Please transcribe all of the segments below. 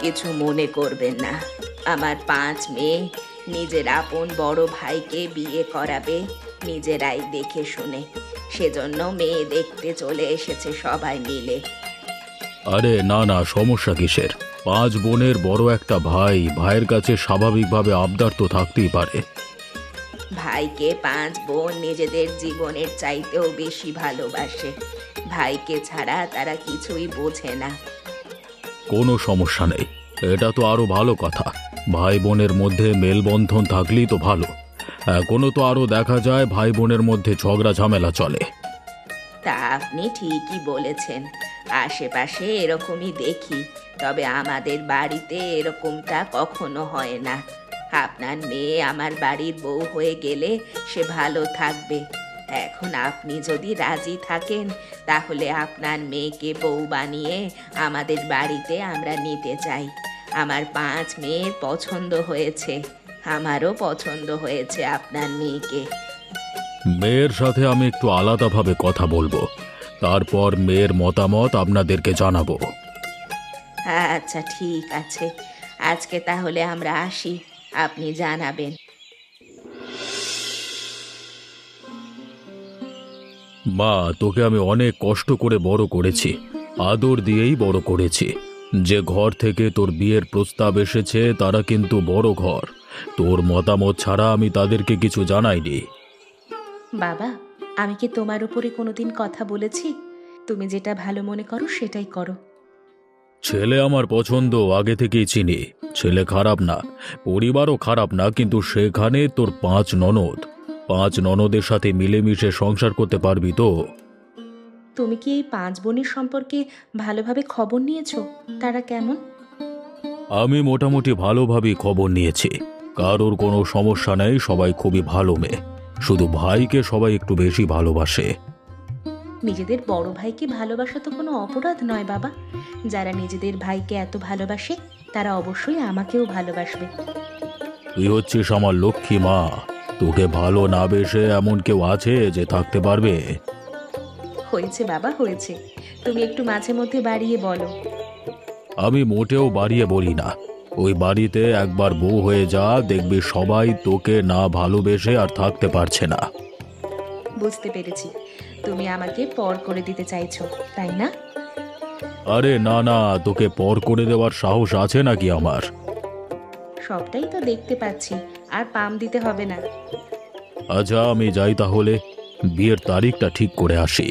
কিছু মনে করবেন না। আমার 5 মেয়ে নিজের আপন বড় ভাইকে বিয়ে করাবে নিজেরাই দেখে শুনে। সেজন্য মেয়ে দেখতে চলে এসেছে সবাই মিলে। আরে না না, সমস্যা কিসের? 5 বোনের বড় একটা ভাই, ভাইয়ের কাছে স্বাভাবিকভাবে আবদার তো থাকতেই পারে। ভাইকে 5 বোন নিজেদের জীবনের চাইতেও বেশি ভালোবাসে। ভাইকে ছাড়া তারা কিছুই বোঝে না। কোনো সমস্যা নেই, এটা তো আরো ভালো কথা। ভাই বোনের মধ্যে মেলবন্ধন থাকলেই তো ভালো। এখনো তো আরো দেখা যায় ভাই বোনের মধ্যে ঝগড়া ঝামেলা চলে। তা আপনি ঠিকই বলেছেন, আশেপাশে এরকমই দেখি। তবে আমাদের বাড়িতে এরকমটা কখনো হয় না। আপনার মেয়ে আমার বাড়ির বউ হয়ে গেলে সে ভালো থাকবে। এখন আপনি যদি রাজি থাকেন তাহলে আপনার মেয়েকে বউ বানিয়ে আমাদের বাড়িতে আমরা নিতে চাই। আমার 5 মেয়ের পছন্দ হয়েছে, আমারও পছন্দ হয়েছে আপনার মেয়েকে। মেয়ের সাথে আমি একটু আলাদাভাবে কথা বলবো, তারপর মেয়ের মতামত আপনাদেরকে জানাবো। আচ্ছা ঠিক আছে, আজকে তাহলে আমরা আসি, আপনি জানাবেন। মা, তোকে আমি অনেক কষ্ট করে বড় করেছি, আদর দিয়েই বড় করেছি। যে ঘর থেকে তোর বিয়ের প্রস্তাব এসেছে তারা কিন্তু বড় ঘর। তোর মতামত ছাড়া আমি তাদেরকে কিছু জানাইনি। বাবা, আমি কি তোমার উপরে কোনোদিন কথা বলেছি? তুমি যেটা ভালো মনে করো সেটাই করো। ছেলে আমার পছন্দ, আগে থেকেই চিনি। ছেলে খারাপ না, পরিবারও খারাপ না, কিন্তু সেখানে তোর 5 ননদ। 5 ননদের সাথে মিলেমিশে সংসার করতে পারবি তো? তুমি কি এই 5 বোনের সম্পর্কে ভালোভাবে খবর নিয়েছো? তারা কেমন? আমি মোটামুটি ভালোভাবেই খবর নিয়েছি। কারোর কোনো সমস্যা নেই, সবাই খুবই ভালো মেয়ে। শুধু ভাইকে সবাই একটু বেশি ভালোবাসে। নিজেদের বড় ভাইকে ভালোবাসা তো কোনো অপরাধ নয় বাবা। যারা নিজেদের ভাইকে এত ভালোবাসে তারা অবশ্যই আমাকেও ভালোবাসবে। তুই হচ্ছিস আমার লক্ষ্মী মা। তোকে ভালো না বেসে এমন কেউ আছে যে থাকতে পারবে? হয়েছে বাবা, হয়েছে। তুমি একটু মাঝে মধ্যে বাড়িয়ে বলো। আমি মোটেও বাড়িয়ে বলি না। ওই বাড়িতে একবার বউ হয়ে যা, দেখবি সবাই তোকে না ভালোবেসে আর থাকতে পারছে না। বুঝতে পেরেছি, তুমি আমাকে পর করে দিতে চাইছো, তাই না? আরে না না, তোকে পর করে দেওয়ার সাহস আছে নাকি আমার? সবটাই তো দেখতে পাচ্ছি, আর পাম দিতে হবে না। আচ্ছা, আমি যাই তাহলে, বিয়ের তারিখটা ঠিক করে আসি।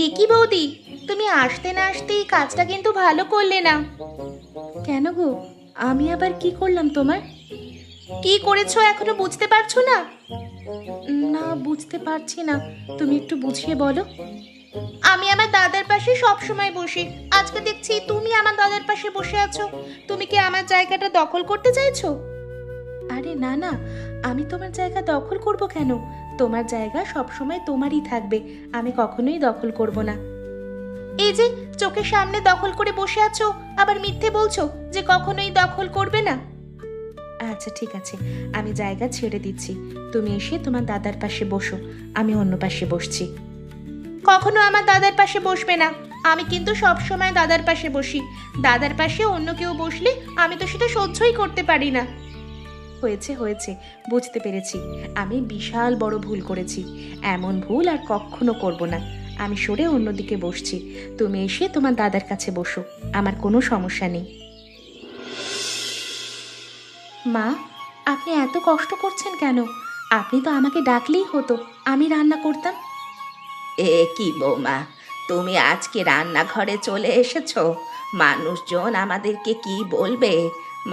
এ কি বৌদি, তুমি আসতে না আসতেই কাজটা কিন্তু ভালো করলে না। কেন গো, আমি আবার কি করলাম তোমার? কি করেছো এখনো বুঝতে পারছো না? না, বুঝতে পারছি না, তুমি একটু বুঝিয়ে বলো। আমি আমার দাদার পাশে সব সময় বসি, আজকে দেখছি তুমি আমার দাদার পাশে বসে আছো। তুমি কি আমার জায়গাটা দখল করতে চাইছো? আরে না না, আমি তোমার জায়গা দখল করব কেন? তোমার জায়গা সব সময় তোমারই থাকবে, আমি কখনোই দখল করব না। এই যে চোখের সামনে দখল করে বসে আছো, আবার মিথ্যে বলছো যে কখনোই দখল করবে না। আচ্ছা ঠিক আছে, আমি জায়গা ছেড়ে দিচ্ছি, তুমি এসে তোমার দাদার পাশে বসো, আমি অন্য পাশে বসছি। কখনো আমার দাদার পাশে বসবে না, আমি কিন্তু সব সময় দাদার পাশে বসি। দাদার পাশে অন্য কেউ বসলে আমি তো সেটা সহ্যই করতে পারি না। হয়েছে হয়েছে, বুঝতে পেরেছি, আমি বিশাল বড় ভুল করেছি। এমন ভুল আর কখনো করব না। আমি সরে অন্যদিকে বসছি, তুমি এসে তোমার দাদার কাছে বসো, আমার কোনো সমস্যা নেই। মা, আপনি এত কষ্ট করছেন কেন? আপনি তো আমাকে ডাকলেই হতো, আমি রান্না করতাম। এ কি বৌমা, তুমি আজকে রান্নাঘরে চলে এসেছো? মানুষজন আমাদেরকে কি বলবে?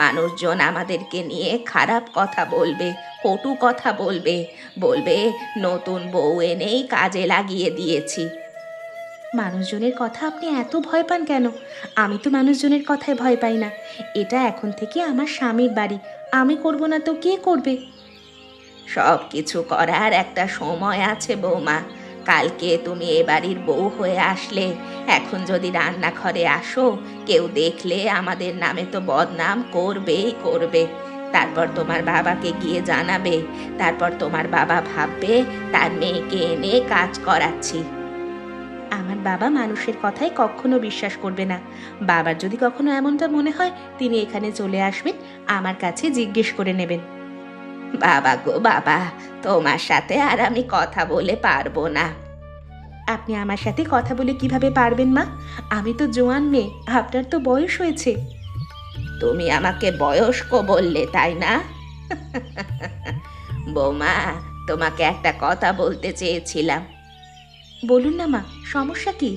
মানুষজন আমাদেরকে নিয়ে খারাপ কথা বলবে, কটু কথা বলবে, বলবে নতুন বউ এনেই কাজে লাগিয়ে দিয়েছি। মানুষজনের কথা আপনি এত ভয় পান কেন? আমি তো মানুষজনের কথায় ভয় পাই না। এটা এখন থেকে আমার স্বামীর বাড়ি, আমি করব না তো কে করবে? সব কিছু করার একটা সময় আছে বৌমা। কালকে তুমি এ বাড়ির বউ হয়ে আসলে, এখন যদি রান্নাঘরে আসো, কেউ দেখলে আমাদের নামে তো বদনাম করবেই করবে। তারপর তোমার বাবাকে গিয়ে জানাবে, তারপর তোমার বাবা ভাববে তার মেয়েকে এনে কাজ করাচ্ছি। আমার বাবা মানুষের কথায় কখনো বিশ্বাস করবে না। বাবার যদি কখনো এমনটা মনে হয়, তিনি এখানে চলে আসবেন, আমার কাছে জিজ্ঞেস করে নেবেন। বাবা গো বাবা, তোমার সাথে আর আমি কথা বলে পারবো না। আপনি আমার সাথে কথা বলে কিভাবে পারবেন মা? আমি তো জোয়ান মেয়ে, আপনার তো বয়স হয়েছে। তুমি আমাকে বয়স্ক বললে তাই না? বৌমা, তোমাকে একটা কথা বলতে চেয়েছিলাম। বলুন না মা, সমস্যা কি?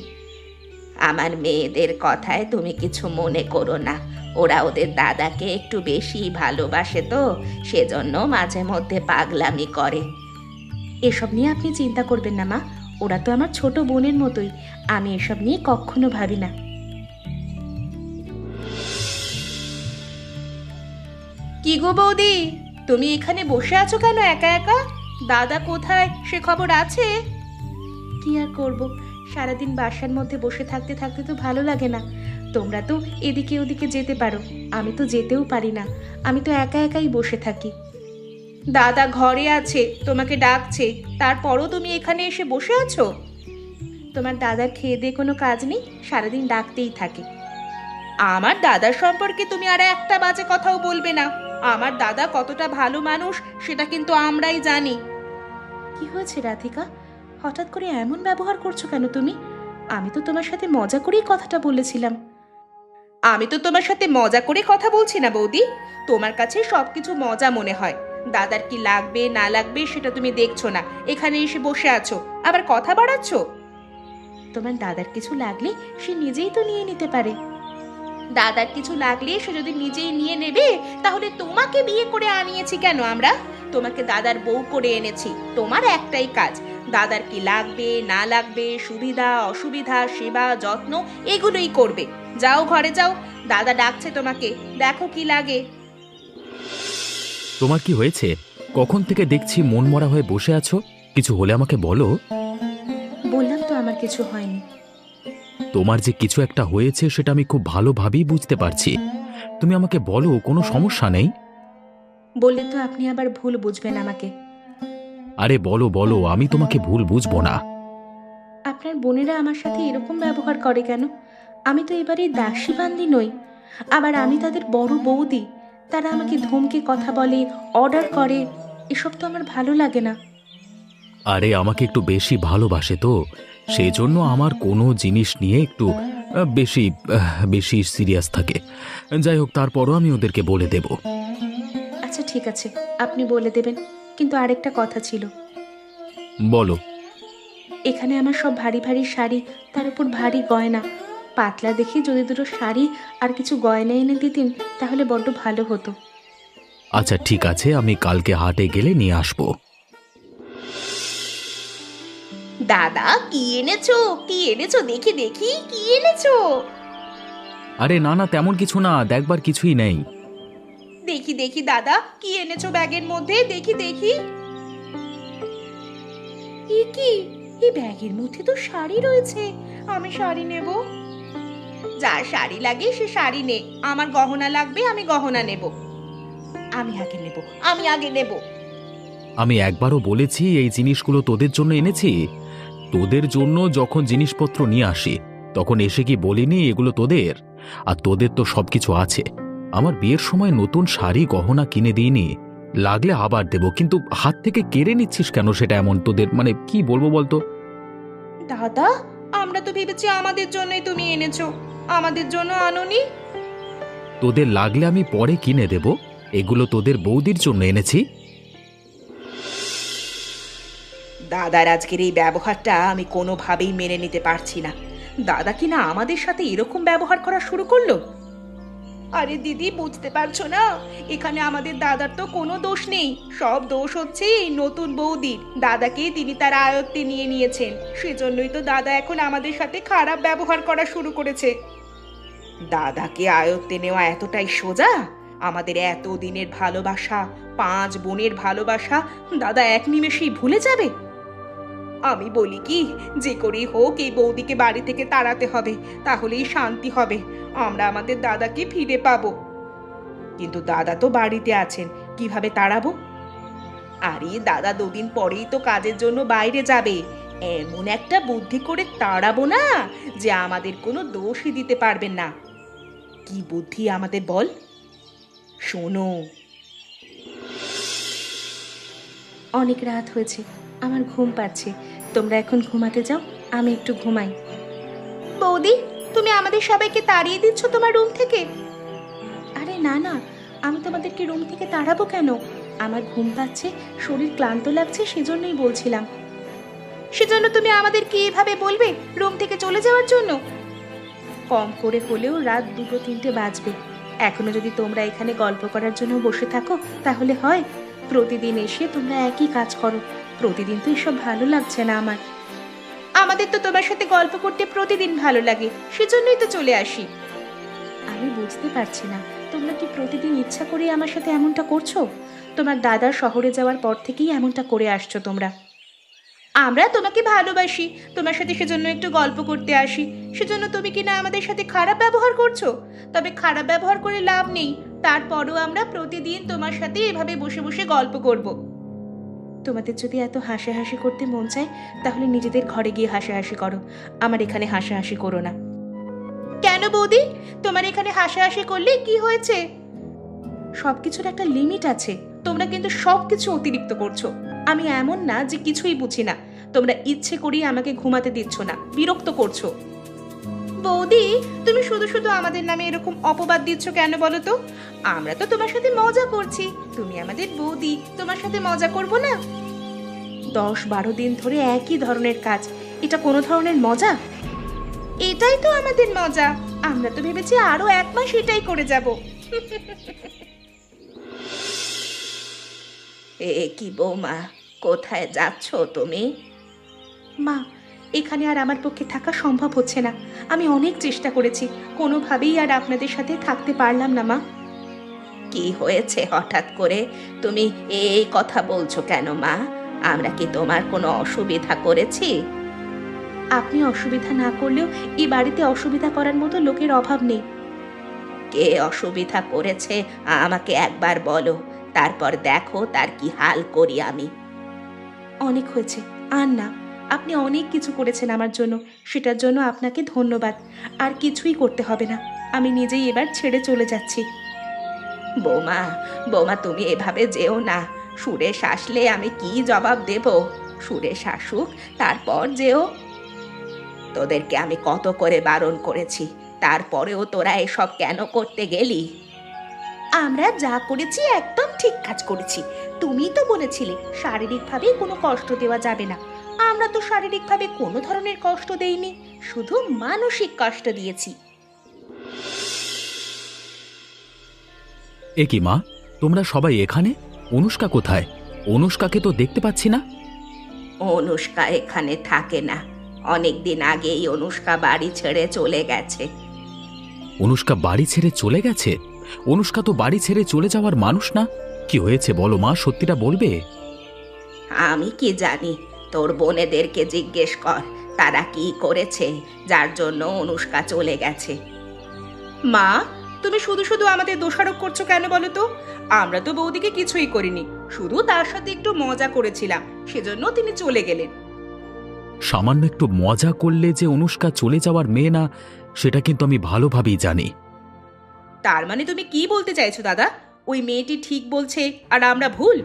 আমার মেয়েদের কথায় তুমি কিছু মনে করো না। ওরা ওদের দাদাকে একটু বেশি ভালোবাসে তো, সেজন্য মাঝে মধ্যে পাগলামি করে। এসব নিয়ে আপনি চিন্তা করবেন না মা, ওরা তো আমার ছোট বোনের মতোই। আমি এসব নিয়ে কখনো ভাবি না। কি গো বৌদি, তুমি এখানে বসে আছো কেন একা একা? দাদা কোথায় সে খবর আছে? কি আর করব, সারাদিন বাসার মধ্যে বসে থাকতে থাকতে তো ভালো লাগে না। তোমরা তো এদিকে ওদিকে যেতে পারো, আমি তো যেতেও পারি না। আমি তো একা একাই বসে থাকি। দাদা ঘরে আছে, তোমাকে ডাকছে, তারপরও তুমি এখানে এসে বসে আছো? তোমার দাদার খেয়ে দিয়ে কোনো কাজ নেই, সারাদিন ডাকতেই থাকে। আমার দাদার সম্পর্কে তুমি আর একটা বাজে কথাও বলবে না। আমার দাদা কতটা ভালো মানুষ সেটা কিন্তু আমরাই জানি। কি হয়েছে রাধিকা, হঠাৎ করে এমন ব্যবহার করছো কেন তুমি? আমি তো তোমার সাথে মজা করেই কথাটা বলেছিলাম। আমি তো তোমার সাথে মজা করে কথা বলছি না বৌদি, তোমার কাছে সবকিছু মজা মনে হয়। দাদার কি লাগবে না লাগবে সেটা তুমি দেখছো না, এখানে এসে বসে আছো, আবার কথা বাড়াচ্ছ। তোমার দাদার কিছু লাগলে সে নিজেই তো নিয়ে নিতে পারে। দাদার কিছু লাগলে সে যদি নিজেই নিয়ে নেবে, তাহলে তোমাকে বিয়ে করে আনিয়েছি কেন আমরা? তোমাকে দাদার বউ করে এনেছি, তোমার একটাই কাজ, দাদার কি লাগবে না লাগবে, সুবিধা অসুবিধা, সেবা যত্ন এগুলোই করবে। যাও ঘরে যাও, দাদা ডাকছে তোমাকে, দেখো কি লাগে। তোমার কি হয়েছে? কখন থেকে দেখছি মনমরা হয়ে বসে আছো, কিছু হলে আমাকে বলো। বললাম তো আমার কিছু হয়নি। তোমার যে কিছু একটা হয়েছে সেটা আমি খুব ভালোভাবেই বুঝতে পারছি। তুমি আমাকে বলো, কোনো সমস্যা নেই? বললে তো আপনি আবার ভুল বুঝবেন আমাকে। আরে বলো বলো, আমি তোমাকে ভুল বুঝবো না। আপনার বোনেরা আমার সাথে এরকম ব্যবহার করে কেন? আমি তো এবারে দাসী বান্দি নই, আবার আমি তাদের বড় বৌদি। তারা আমাকে ধমকে কথা বলে, অর্ডার করে, এসব তো আমার ভালো লাগে না। আরে আমাকে একটু বেশি ভালোবাসে তো, সেই জন্য আমার কোনো জিনিস নিয়ে একটু বেশি বেশি সিরিয়াস থাকে। যাই হোক, তারপরও আমি ওদেরকে বলে দেব। আচ্ছা ঠিক আছে, আপনি বলে দেবেন, কিন্তু আরেকটা কথা ছিল। বলো। এখানে আমার সব ভারী ভারী শাড়ি, তার উপর ভারী গয়না। পাতলা দেখে যদি দুটো শাড়ি আর কিছু গয়না এনে দিতেন তাহলে বড্ড ভালো হতো। আচ্ছা ঠিক আছে, আমি কালকে হাটে গেলে নিয়ে আসবো। দাদা কি এনেছো, কি এনেছো দেখি দেখি, কি এনেছো? আরে না না, তেমন কিছু না, দেখবার কিছুই নেই। দেখি দেখি দাদা, কি এনেছো ব্যাগের মধ্যে, দেখি দেখি। এ কি, এই ব্যাগের মধ্যে তো শাড়ি রয়েছে, আমি শাড়ি নেব। যার শাড়ি লাগে সে শাড়ি নে, আমার গহনা লাগবে, আমি গহনা নেব। আমি আগে নেব, আমি আগে নেব। আমি একবারও বলেছি এই জিনিসগুলো তোদের জন্য এনেছি? তোদের জন্য যখন জিনিসপত্র নিয়ে আসি তখন এসে কি বলিনি এগুলো তোদের? আর তোদের তো সবকিছু আছে। আমার বিয়ের সময় নতুন শাড়ি গহনা কিনে দিইনি? লাগলে আবার দেব, কিন্তু হাত থেকে কেড়ে নিচ্ছিস কেন সেটা এমন? তোদের মানে কি বলবো বলতো? দাদা, আমরা তো ভেবেছি আমাদের জন্যই তুমি এনেছো, আমাদের জন্য আনোনি। তোদের লাগলে আমি পরে কিনে দেব, এগুলো তোদের বৌদির জন্য এনেছি। দাদার আজকের এই ব্যবহারটা আমি কোনোভাবেই মেনে নিতে পারছি না। দাদা কিনা আমাদের সাথে এরকম ব্যবহার করা শুরু করলো। আরে দিদি, বুঝতে পারছো না, এখানে আমাদের দাদার তো কোনো দোষ নেই, সব দোষ হচ্ছে এই নতুন বৌদির। দাদাকে তিনি তার আয়ত্তে নিয়ে নিয়েছেন, সেজন্যই তো দাদা এখন আমাদের সাথে খারাপ ব্যবহার করা শুরু করেছে। দাদাকে আয়ত্তে নেওয়া এতটাই সোজা? আমাদের এত দিনের ভালোবাসা, 5 বোনের ভালোবাসা দাদা এক নিমেষেই ভুলে যাবে? আমি বলি কি, যে করেই হোক এই বৌদিকে বাড়ি থেকে তাড়াতে হবে, তাহলেই শান্তি হবে, আমরা আমাদের দাদাকে ফিরে পাবো। কিন্তু দাদা তো বাড়িতে আছেন, কিভাবে তাড়াবো? আরে দাদা 2 দিন পরেই তো কাজের জন্য বাইরে যাবে, এমন একটা বুদ্ধি করে তাড়াবো না যে আমাদের কোনো দোষই দিতে পারবেন না। কি বুদ্ধি আমাদের বল? শোনো। অনেক রাত হয়েছে, আমার ঘুম পাচ্ছে। তোমরা এখন ঘুমাতে যাও, আমি একটু ঘুমাই। বৌদি, তুমি আমাদের সবাইকে তাড়িয়ে দিচ্ছ তোমার রুম থেকে? আরে না না, আমি তোমাদেরকে রুম থেকে তাড়াবো কেন? আমার ঘুম পাচ্ছে, শরীর ক্লান্ত লাগছে, সেজন্যই বলছিলাম। সেজন্য তুমি আমাদেরকে এভাবে বলবে রুম থেকে চলে যাওয়ার জন্য? কম করে হলেও রাত 2-3টে বাজবে। এখনো যদি তোমরা এখানে গল্প করার জন্য বসে থাকো তাহলে হয়? প্রতিদিন এসে তোমরা একই কাজ করো। প্রতিদিন তো এসব ভালো লাগছে না আমার। আমাদের তো তোমার সাথে গল্প করতে প্রতিদিন ভালো লাগে, সেজন্যই তো চলে আসি। আমি বুঝতে পারছি না, তোমরা কি প্রতিদিন ইচ্ছা করে আমার সাথে এমনটা করছো? তোমার দাদা শহরে যাওয়ার পর থেকেই এমনটা করে আসছো তোমরা। আমরা তোমাকে ভালোবাসি, তোমার সাথে সেজন্য একটু গল্প করতে আসি। সেজন্য তুমি কি না আমাদের সাথে খারাপ ব্যবহার করছো? তবে খারাপ ব্যবহার করে লাভ নেই, তারপরও আমরা প্রতিদিন তোমার সাথে এভাবে বসে বসে গল্প করব। তোমাদের যদি এত হাসাহাসি করতে মন চায় তাহলে নিজেদের ঘরে গিয়ে হাসাহাসি করো, আমার এখানে হাসাহাসি করো না। কেন বৌদি, তোমার এখানে হাসাহাসি করলে কি হয়েছে? সবকিছুর একটা লিমিট আছে, তোমরা কিন্তু সবকিছু অতিরিক্ত করছো। আমি এমন না যে কিছুই বুঝি না। তোমরা ইচ্ছে করেই আমাকে ঘুমাতে দিচ্ছ না, বিরক্ত করছো। বৌদি, তুমি শুধু শুধু আমাদের নামে এরকম অপবাদ দিচ্ছ কেন বলো তো? আমরা তো তোমার সাথে মজা করছি, তুমি আমাদের বৌদি, তোমার সাথে মজা করব না? 10-12 দিন ধরে একই ধরনের কাজ, এটা কোনো ধরনের মজা? এটাই তো আমাদের মজা। আমরা তো ভেবেছি আরো 1 মাস এটাই করে যাব। কি বৌমা, কোথায় যাচ্ছ তুমি? মা, এখানে আর আমার পক্ষে থাকা সম্ভব হচ্ছে না। আমি অনেক চেষ্টা করেছি, কোনোভাবেই আর আপনাদের সাথে থাকতে পারলাম না মা। কি হয়েছে হঠাৎ করে তুমি এই কথা বলছো কেন মা? আমরা কি তোমার কোনো অসুবিধা করেছি? আপনি অসুবিধা না করলেও এই বাড়িতে অসুবিধা করার মতো লোকের অভাব নেই। কে অসুবিধা করেছে আমাকে একবার বলো, তারপর দেখো তার কি হাল করি আমি। অনেক হয়েছে, আর না। আপনি অনেক কিছু করেছেন আমার জন্য, সেটার জন্য আপনাকে ধন্যবাদ। আর কিছুই করতে হবে না, আমি নিজেই এবার ছেড়ে চলে যাচ্ছি। বৌমা, বৌমা তুমি এভাবে যেও না। সুরেশ আসলে আমি কি জবাব দেব? সুরেশ আসুক, তারপর যেও। তোদেরকে আমি কত করে বারণ করেছি, তারপরেও তোরা এসব কেন করতে গেলি? আমরা যা করেছি একদম ঠিক কাজ করেছি। তুমি তো বলেছিলে শারীরিকভাবে কোনো কষ্ট দেওয়া যাবে না। আমরা তো শারীরিকভাবে কোনো ধরনের কষ্ট দেইনি, শুধু মানসিক কষ্ট দিয়েছি। এ কি মা, তোমরা সবাই এখানে? অনুষ্কা কোথায়? অনুষ্কাকে তো দেখতে পাচ্ছি না। অনুষ্কা এখানে থাকে না, অনেকদিন আগেই অনুষ্কা বাড়ি ছেড়ে চলে গেছে। অনুষ্কা বাড়ি ছেড়ে চলে গেছে? অনুষ্কা তো বাড়ি ছেড়ে চলে যাওয়ার মানুষ না। কি হয়েছে বলো মা, সত্যিটা বলবে? আমি কি জানি, তোর বোনেদেরকে জিজ্ঞেস কর তারা কি করেছে যার জন্য অনুষ্কা চলে গেছে। মা, তুমি শুধু শুধু আমাদের দোষারোপ করছো কেন বলো তো? আমরা তো বৌদিকে কিছুই করিনি, শুধু তার সাথে একটু মজা করেছিলাম, সেজন্য তিনি চলে গেলেন। সামান্য একটু মজা করলে যে অনুষ্কা চলে যাওয়ার মেয়ে না, সেটা কিন্তু আমি ভালোভাবেই জানি। তার মানে তুমি কি বলতে চাইছো দাদা? ওই মেয়েটি ঠিক বলছে আর আমরা ভুল?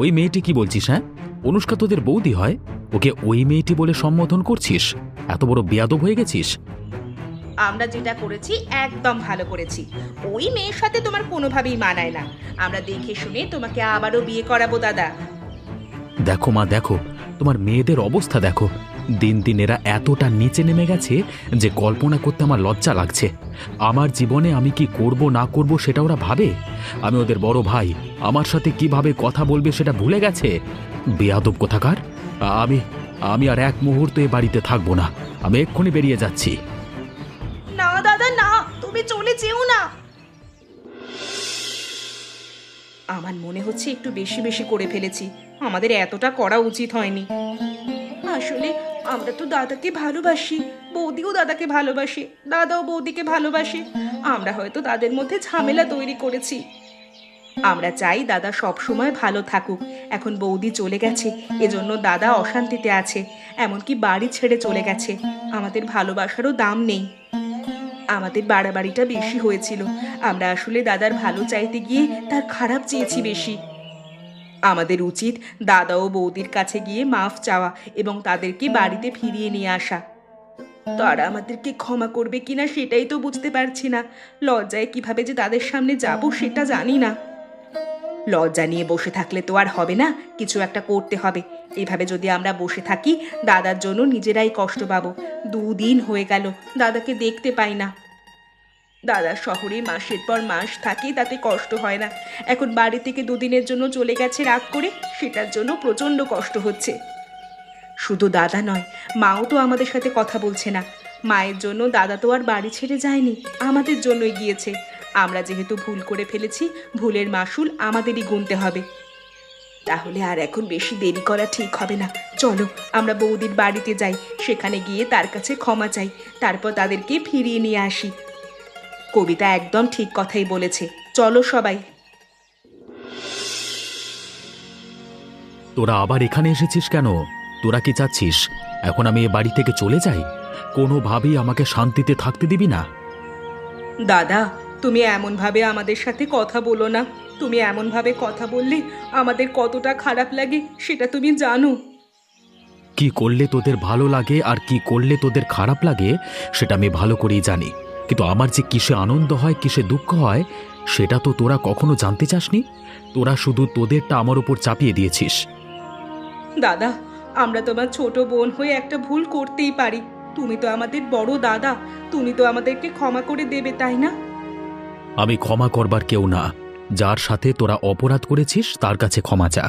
ওই মেয়েটি কি বলছিস? হ্যাঁ, অনুষ্কা তোদের বৌদি হয়, ওকে ওই মেয়েটি বলে সম্বোধন করছিস? এত বড় বেয়াদব হয়ে গেছিস। আমরা যেটা করেছি একদম ভালো করেছি। ওই মেয়ের সাথে তোমার কোনোভাবেই মানায় না। আমরা দেখে শুনে তোমাকে আবারও বিয়ে করাবো দাদা। দেখো মা, দেখো তোমার মেয়েদের অবস্থা দেখো। দিন দিন এরা এতটা নিচে নেমে গেছে যে কল্পনা করতে আমার লজ্জা লাগছে। আমার জীবনে আমি কি করব না করব সেটা ওরা ভাবে। আমি ওদের বড় ভাই, আমার সাথে কিভাবে কথা বলবে সেটা ভুলে গেছে। বেয়াদব কোথাকার। আমি আমি আর এক মুহূর্ত এ বাড়িতে থাকবো না। আমি এক্ষুনি বেরিয়ে যাচ্ছি। না দাদা না, তুমি চলে যেও না। আমার মনে হচ্ছে একটু বেশি বেশি করে ফেলেছি, আমাদের এতটা করা উচিত হয়নি। আসলে আমরা তো দাদাকে ভালোবাসি, বৌদিও দাদাকে ভালোবাসে, দাদাও বৌদিকে ভালোবাসে। আমরা হয়তো তাদের মধ্যে ঝামেলা তৈরি করেছি। আমরা চাই দাদা সব সময় ভালো থাকুক। এখন বৌদি চলে গেছে, এজন্য দাদা অশান্তিতে আছে, এমনকি বাড়ি ছেড়ে চলে গেছে। আমাদের ভালোবাসারও দাম নেই। আমাদের বাড়াবাড়িটা বেশি হয়েছিল। আমরা আসলে দাদার ভালো চাইতে গিয়ে তার খারাপ চেয়েছি বেশি। আমাদের উচিত দাদা ও বৌদির কাছে গিয়ে মাফ চাওয়া এবং তাদেরকে বাড়িতে ফিরিয়ে নিয়ে আসা। তারা আমাদেরকে ক্ষমা করবে কিনা সেটাই তো বুঝতে পারছি না। লজ্জায় কিভাবে যে তাদের সামনে যাব সেটা জানি না। লজ্জা নিয়ে বসে থাকলে তো আর হবে না, কিছু একটা করতে হবে। এভাবে যদি আমরা বসে থাকি দাদার জন্য নিজেরাই কষ্ট পাবো। 2 দিন হয়ে গেল দাদাকে দেখতে পাই না। দাদা শহরে মাসের পর মাস থাকে, তাতে কষ্ট হয় না। এখন বাড়ি থেকে 2 দিনের জন্য চলে গেছে রাগ করে, সেটার জন্য প্রচণ্ড কষ্ট হচ্ছে। শুধু দাদা নয়, মাও তো আমাদের সাথে কথা বলছে না। মায়ের জন্য দাদা তো আর বাড়ি ছেড়ে যায়নি, আমাদের জন্যই গিয়েছে। আমরা যেহেতু ভুল করে ফেলেছি, ভুলের মাসুল আমাদেরই গুনতে হবে। তাহলে আর এখন বেশি দেরি করা ঠিক হবে না। চলো আমরা বৌদির বাড়িতে যাই, সেখানে গিয়ে তার কাছে ক্ষমা চাই, তারপর তাদেরকে ফিরিয়ে নিয়ে আসি। কবিতা একদম ঠিক কথাই বলেছে, চলো সবাই। তোরা আবার এখানে এসেছিস কেন? তোরা কি চাচ্ছিস এখন আমি এ বাড়ি থেকে চলে যাই? কোনোভাবেই আমাকে শান্তিতে থাকতে দিবি না। দাদা, তুমি এমনভাবে আমাদের সাথে কথা বলো না। তুমি এমনভাবে কথা বললে আমাদের কতটা খারাপ লাগে সেটা তুমি জানো। কি করলে তোদের ভালো লাগে আর কি করলে তোদের খারাপ লাগে সেটা আমি ভালো করেই জানি, কিন্তু আমার যে কিসে আনন্দ হয় কিসে দুঃখ হয় সেটা তো তোরা কখনো জানতে চাসনি। তোরা শুধু তোদেরটা আমার উপর চাপিয়ে দিয়েছিস। দাদা, আমরা তোমার ছোট বোন হয়ে একটা ভুল করতেই পারি। তুমি তো আমাদের বড় দাদা, তুমি তো আমাদেরকে ক্ষমা করে দেবে, তাই না? আমি ক্ষমা করবার কেউ না। যার সাথে তোরা অপরাধ করেছিস তার কাছে ক্ষমা চা।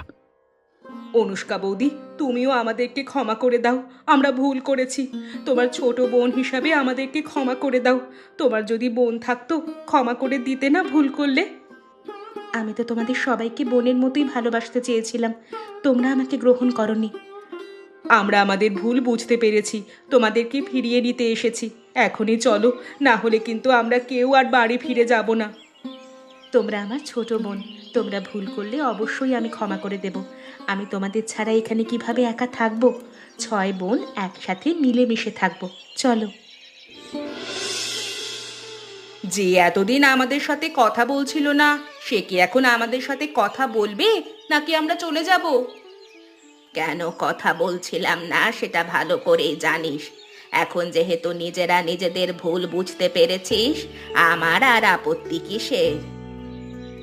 অনুষ্কা বৌদি, তুমিও আমাদেরকে ক্ষমা করে দাও। আমরা ভুল করেছি। তোমার ছোট বোন হিসাবে আমাদেরকে ক্ষমা করে দাও। তোমার যদি বোন থাকতো ক্ষমা করে দিতে না ভুল করলে? আমি তো তোমাদের সবাইকে বোনের মতোই ভালোবাসতে চেয়েছিলাম, তোমরা আমাকে গ্রহণ করনি। আমরা আমাদের ভুল বুঝতে পেরেছি, তোমাদেরকে ফিরিয়ে নিতে এসেছি। এখনই চলো, না হলে কিন্তু আমরা কেউ আর বাড়ি ফিরে যাব না। তোমরা আমার ছোট বোন, তোমরা ভুল করলে অবশ্যই আমি ক্ষমা করে দেব। আমি তোমাদের ছাড়া এখানে কিভাবে একা থাকবো? 6 বোন একসাথে মিলেমিশে থাকবো, চলো। যে এতদিন আমাদের সাথে কথা বলছিল না, সে কি এখন আমাদের সাথে কথা বলবে, নাকি আমরা চলে যাব? কেন কথা বলছিলাম না সেটা ভালো করেই জানিস। এখন যেহেতু নিজেরা নিজেদের ভুল বুঝতে পেরেছিস, আমার আর আপত্তি কিসের?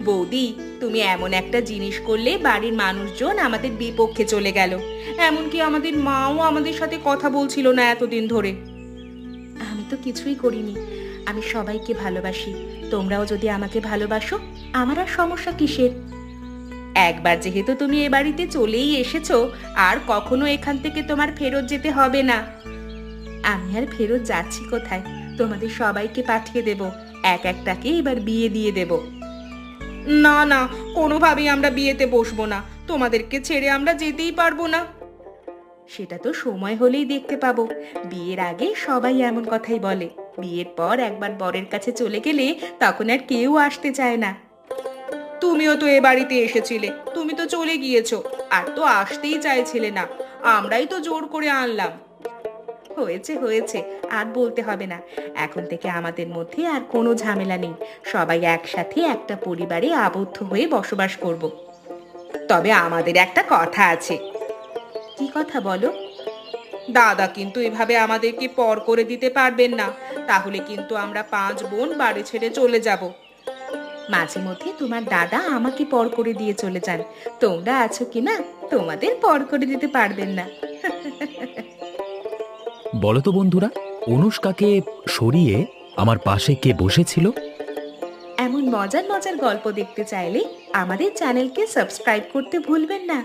বৌদি, তুমি এমন একটা জিনিস করলে বাড়ির মানুষজন আমাদের বিপক্ষে চলে গেল। এমনকি আমাদের মাও আমাদের সাথে কথা বলছিল না এতদিন ধরে। আমি তো কিছুই করিনি, আমি সবাইকে ভালোবাসি। তোমরাও যদি আমাকে ভালোবাসো, আমার আর সমস্যা কিসের? একবার যেহেতু তুমি এ বাড়িতে চলেই এসেছো, আর কখনো এখান থেকে তোমার ফেরত যেতে হবে না। আমি আর ফেরত যাচ্ছি কোথায়? তোমাদের সবাইকে পাঠিয়ে দেব, এক একটাকে এবার বিয়ে দিয়ে দেব। না না, কোনোভাবেই আমরা বিয়েতে বসবো না। তোমাদেরকে ছেড়ে আমরা যেতেই পারবো না। সেটা তো সময় হলেই দেখতে পাবো। বিয়ের আগে সবাই এমন কথাই বলে, বিয়ের পর একবার বরের কাছে চলে গেলে তখন আর কেউ আসতে চায় না। তুমিও তো এ বাড়িতে এসেছিলে, তুমি তো চলে গিয়েছো, আর তো আসতেই চাইছিলে না। আমরাই তো জোর করে আনলাম। হয়েছে হয়েছে, আর বলতে হবে না। এখন থেকে আমাদের মধ্যে আর কোনো ঝামেলা নেই। সবাই একসাথে একটা পরিবারে আবদ্ধ হয়ে বসবাস করব। তবে আমাদের একটা কথা আছে। কি কথা বলো? দাদা কিন্তু এভাবে আমাদেরকে পর করে দিতে পারবেন না, তাহলে কিন্তু আমরা 5 বোন বাড়ি ছেড়ে চলে যাব। মাঝে মধ্যে তোমার দাদা আমাকে পর করে দিয়ে চলে যান, তোমরা আছো কি না, তোমাদের পর করে দিতে পারবেন না। বলো তো বন্ধুরা, অনুষ্কাকে সরিয়ে আমার পাশে কে বসেছিল? এমন মজার মজার গল্প দেখতে চাইলে আমাদের চ্যানেলকে সাবস্ক্রাইব করতে ভুলবেন না।